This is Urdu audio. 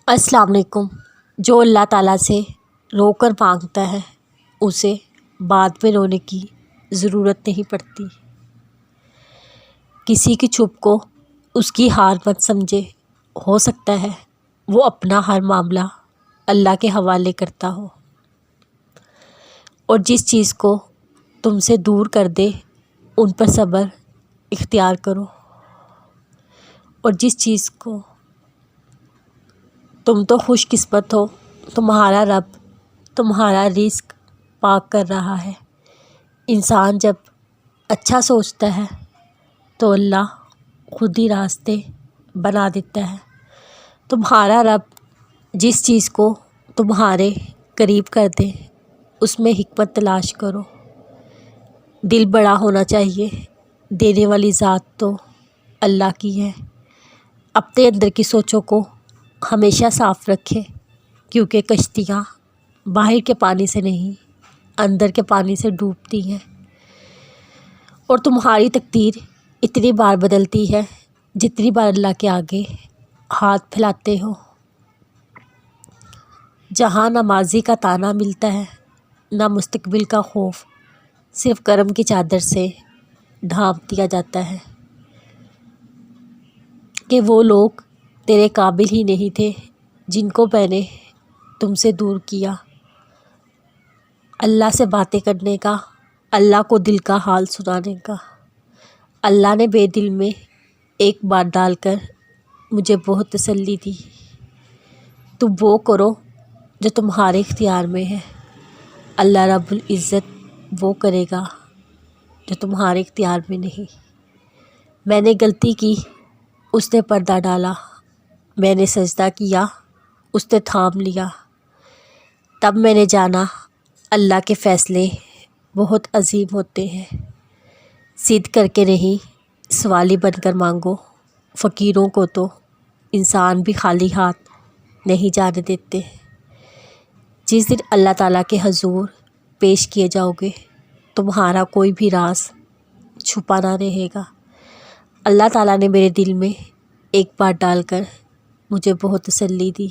السلام علیکم۔ جو اللہ تعالیٰ سے رو کر مانگتا ہے اسے بعد میں رونے کی ضرورت نہیں پڑتی۔ کسی کی چپ کو اس کی ہار مت سمجھے، ہو سکتا ہے وہ اپنا ہر معاملہ اللہ کے حوالے کرتا ہو، اور جس چیز کو تم سے دور کر دے ان پر صبر اختیار کرو، اور جس چیز کو تم تو خوش قسمت ہو تمہارا رب تمہارا رزق پاک کر رہا ہے۔ انسان جب اچھا سوچتا ہے تو اللہ خود ہی راستے بنا دیتا ہے۔ تمہارا رب جس چیز کو تمہارے قریب کر دے اس میں حکمت تلاش کرو۔ دل بڑا ہونا چاہیے، دینے والی ذات تو اللہ کی ہے۔ اپنے اندر کی سوچوں کو ہمیشہ صاف رکھے، کیونکہ کشتیاں باہر کے پانی سے نہیں اندر کے پانی سے ڈوبتی ہیں، اور تمہاری تقدیر اتنی بار بدلتی ہے جتنی بار اللہ کے آگے ہاتھ پھیلاتے ہو۔ جہاں نہ ماضی کا تانا ملتا ہے نہ مستقبل کا خوف، صرف کرم کی چادر سے ڈھانپ دیا جاتا ہے کہ وہ لوگ تیرے قابل ہی نہیں تھے جن کو میں نے تم سے دور کیا۔ اللہ سے باتیں کرنے کا، اللہ کو دل کا حال سنانے کا۔ اللہ نے بے دل میں ایک بات ڈال کر مجھے بہت تسلی دی، تم وہ کرو جو تمہارے اختیار میں ہے۔ اللہ رب العزت وہ کرے گا جو تمہارے اختیار میں نہیں۔ میں نے غلطی کی، اس نے پردہ ڈالا، میں نے سجدہ کیا، اس نے تھام لیا۔ تب میں نے جانا اللہ کے فیصلے بہت عظیم ہوتے ہیں۔ ضد کر کے نہیں، سوالی بن کر مانگو۔ فقیروں کو تو انسان بھی خالی ہاتھ نہیں جانے دیتے۔ جس دن اللہ تعالیٰ کے حضور پیش کیے جاؤ گے تمہارا کوئی بھی راز چھپا نہ رہے گا۔ اللہ تعالیٰ نے میرے دل میں ایک بات ڈال کر مجھے بہت تسلی دی۔